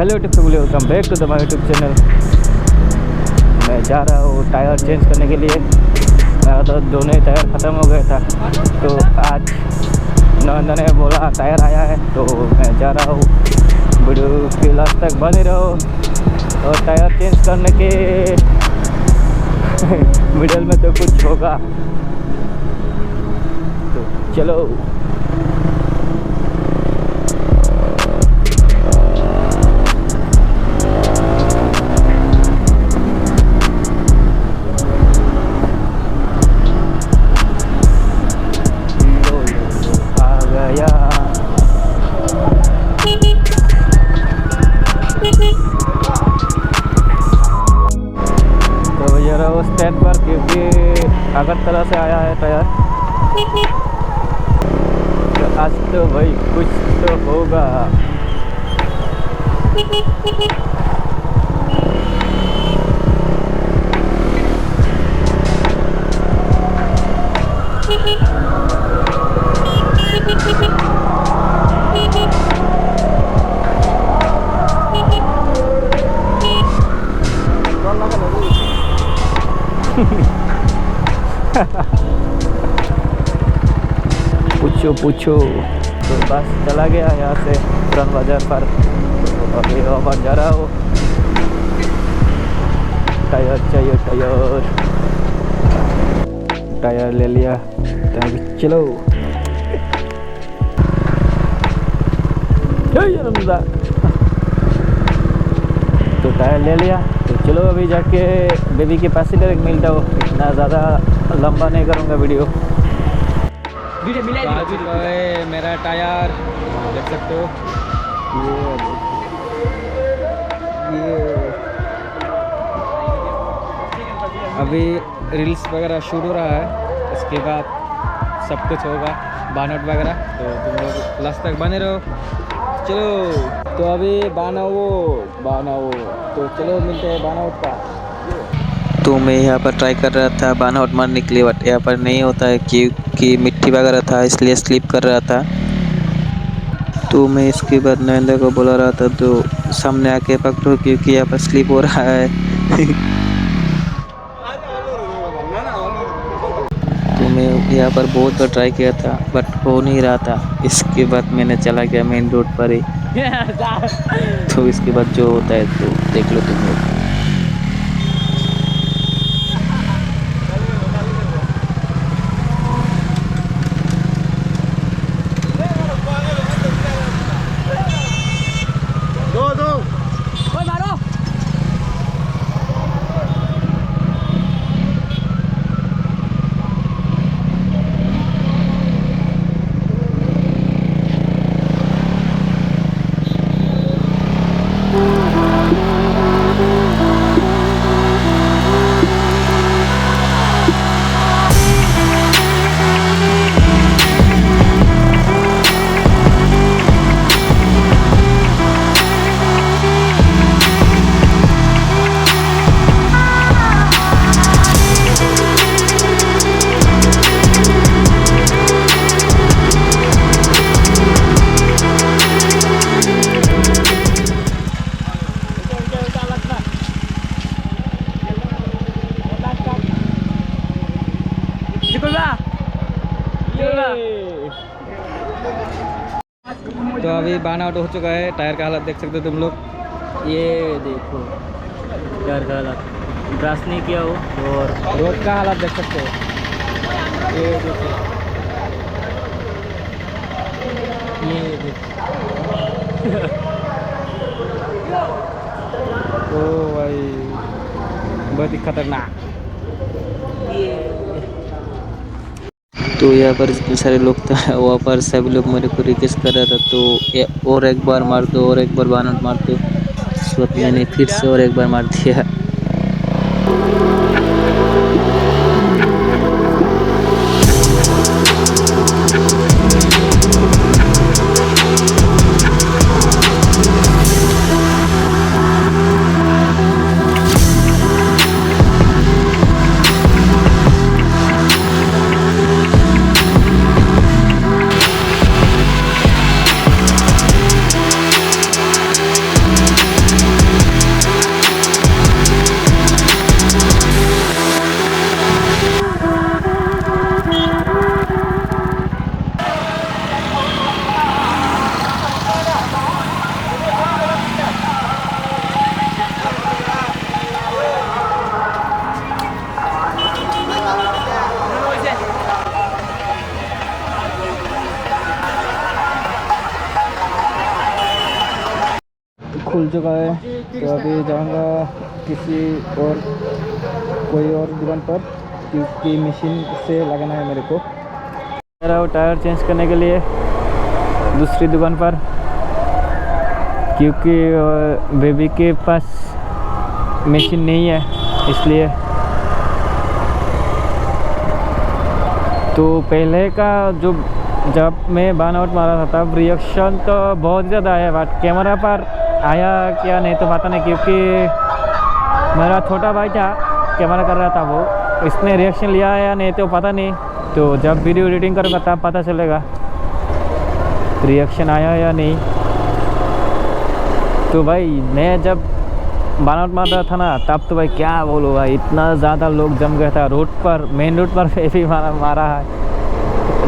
Hello YouTube family, welcome back to the my YouTube channel. मैं जा रहा हूँ टायर चेंज करने के लिए। मेरा तो दोनों ही टायर ख़त्म हो गया था, तो आज नंदन ने बोला टायर आया है, तो मैं जा रहा हूँ। वीडियो के लास्ट तक बने रहो। और टायर चेंज करने के मिडल में तो कुछ होगा, तो चलो। स्टैंड पर, क्योंकि अगरतला से आया है टायर, तो आज तो भाई कुछ तो होगा। पूछो तो बस चला गया यहाँ से पुरान बाजार पर। तो अभी वापस जा रहा हूँ। टायर चाहिए, टायर ले लिया, तो चलो। तो टायर ले लिया, तो चलो अभी जाके बेबी के पास ही डायरेक्ट मिलता हूँ। इतना ज़्यादा लंबा नहीं करूँगा वीडियो। आ चुका है मेरा टायर, देख सकते हो। ये अभी रील्स वगैरह शूट हो रहा है, इसके बाद सब कुछ होगा बानोट वगैरह, तो तुम लोग लास्ट तक बने रहो। चलो, तो अभी बानाओ, तो चलो मिलते हैं बानाउट का। तो मैं यहाँ पर ट्राई कर रहा था बानआउट मारने के लिए, बट यहाँ पर नहीं होता है क्योंकि मिट्टी वगैरह था, इसलिए स्लिप कर रहा था। तो मैं इसके बाद नरेंद्र को बोला रहा था तो सामने आके पकड़ो, क्योंकि यहाँ पर स्लिप हो रहा है। तो मैं यहाँ पर बहुत बार ट्राई किया था, बट हो नहीं रहा था। इसके बाद मैंने चला गया मेन रोड पर ही। तो इसके बाद जो होता है तो देख लो तुम लोग। तो अभी बानआउट हो चुका है। टायर का हालत देख सकते हो तुम लोग, ये देखो टायर का हालत, ब्रश नहीं किया हो। और रोड का हालत देख सकते हो, ये देखो, ये देखो। ओ भाई बहुत ही खतरनाक। तो यहाँ पर इतने सारे लोग था, वहाँ पर सभी लोग मेरे को रिक्वेस्ट कर रहा था तो और एक बार मार दो, और एक बार बानआउट मार दो। इस वक्त मैंने फिर से और एक बार मार दिया। खुल चुका है, तो अभी जाऊंगा किसी और कोई और दुकान पर, क्योंकि मशीन से लगाना है मेरे को। मेरा टायर चेंज करने के लिए दूसरी दुकान पर, क्योंकि बेबी के पास मशीन नहीं है, इसलिए। तो पहले का जब मैं बान आउट मारा था तब रिएक्शन तो बहुत ज़्यादा आया, बट कैमरा पर आया क्या नहीं तो पता नहीं, क्योंकि मेरा छोटा भाई था कैमरा कर रहा था, वो इसने रिएक्शन लिया या नहीं तो पता नहीं। तो जब वीडियो एडिटिंग करूँगा तब पता चलेगा रिएक्शन आया या नहीं। तो भाई मैं जब बान आउट मार रहा था ना, तब तो भाई क्या बोलूँ भाई, इतना ज़्यादा लोग जम गया था रोड पर, मेन रोड पर भी मारा है।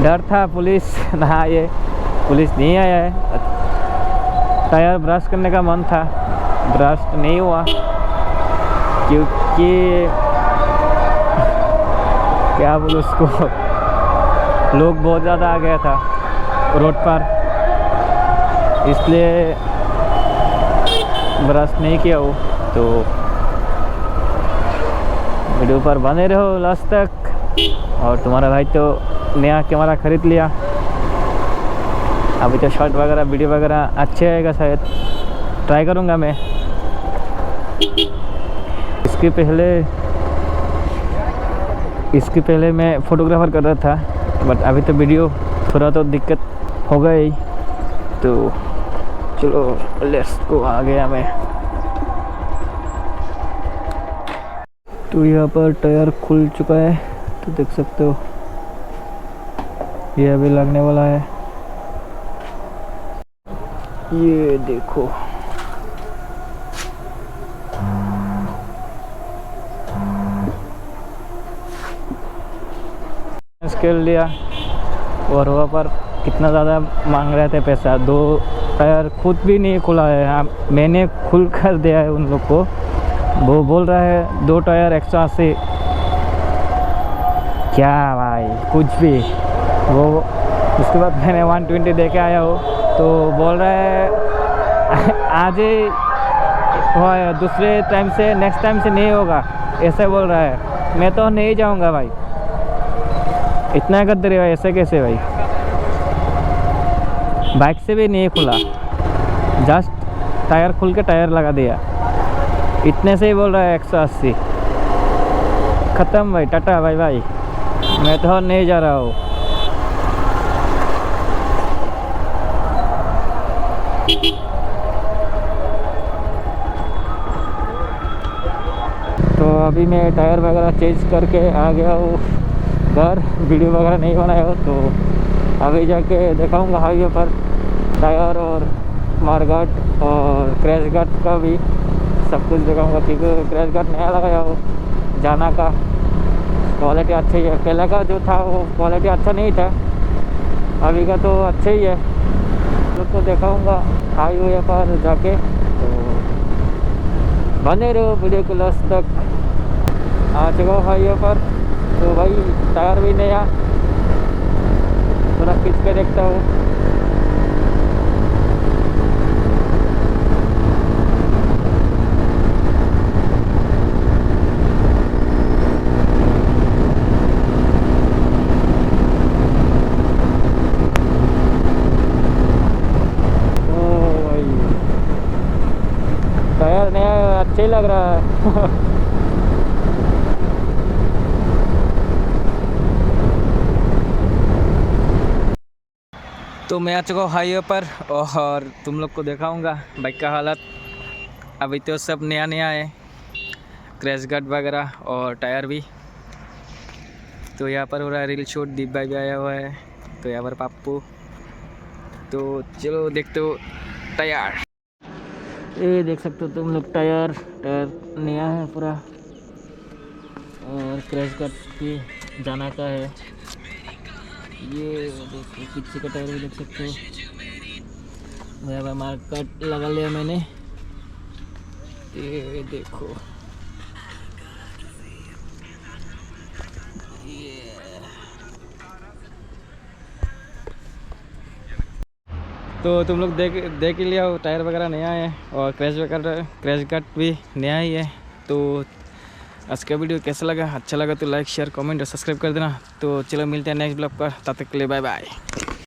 डर था पुलिस ना आए, पुलिस नहीं आया है। टायर ब्रश करने का मन था, ब्रश नहीं हुआ, क्योंकि क्या बोलूँ उसको, लोग बहुत ज़्यादा आ गया था रोड पर, इसलिए ब्रश नहीं किया हो। तो वीडियो पर बने रहो लास्ट तक। और तुम्हारा भाई तो नया कैमरा ख़रीद लिया, अभी तो शॉट वगैरह वीडियो वगैरह अच्छे आएगा, शायद ट्राई करूँगा मैं। इसके पहले मैं फ़ोटोग्राफर कर रहा था, बट अभी तो वीडियो थोड़ा तो दिक्कत हो गई। तो चलो लेट्स गो, आ गया मैं। तो यहाँ पर टायर खुल चुका है, तो देख सकते हो ये अभी लगने वाला है, ये देखो। स्केल लिया और वहाँ पर कितना ज़्यादा मांग रहे थे पैसा, 2 टायर खुद भी नहीं खुला है। हाँ, मैंने खुल कर दिया है उन लोग को। वो बोल रहा है 2 टायर 180। क्या भाई कुछ भी। वो उसके बाद मैंने 120 दे के आया हो, तो बोल रहा है आज ही दूसरे टाइम से, नेक्स्ट टाइम से नहीं होगा, ऐसे बोल रहा है। मैं तो नहीं जाऊंगा भाई, इतना गद्दार है भाई, ऐसे कैसे भाई। बाइक से भी नहीं खुला, जस्ट टायर खुल के टायर लगा दिया, इतने से ही बोल रहा है 180। ख़त्म भाई, टाटा भाई भाई, मैं तो नहीं जा रहा हूँ। तो अभी मैं टायर वगैरह चेंज करके आ गया हूँ घर, वीडियो वगैरह नहीं बनाया हो, तो अभी जाके दिखाऊंगा हाईवे पर टायर और मारगार्ड और क्रैश गार्ड का भी सब कुछ दिखाऊंगा, क्योंकि क्रैश गार्ड नया लगाया हो, जाना का क्वालिटी अच्छा ही है। पहले का जो था वो क्वालिटी अच्छा नहीं था, अभी का तो अच्छा ही है। तो दिखाऊंगा हाईवे पर जाके, तो बने रहो वीडियो के लास्ट तक। आ चुका हूँ हाईवे पर, तो भाई टायर भी नया, थोड़ा खींच के देखता हूँ। टायर नया अच्छा ही लग रहा है। तो मैं आ चुका हूँ हाईवे पर और तुम लोग को दिखाऊंगा बाइक का हालत। अभी तो सब नया नया है, क्रैश गार्ड वगैरह और टायर भी। तो यहाँ पर हो रहा है रील शूट, दीप भाई भी आया हुआ है, तो यहाँ पर पाप्पू। तो चलो देखते हो टायर, ये देख सकते हो तुम लोग, टायर नया है पूरा, और क्रैश गार्ड भी जाना का है। ये देखो पीछे का टायर भी देख सकते हो, यहाँ मार्केट लगा लिया मैंने, ये देखो। तो तुम लोग देख ही लिया, टायर वगैरह नया है और क्रैश गार्ड भी नया ही है। तो आज का वीडियो कैसा लगा, अच्छा लगा तो लाइक शेयर कमेंट और सब्सक्राइब कर देना। तो चलो मिलते हैं नेक्स्ट ब्लॉग पर, तब तक के लिए बाय बाय।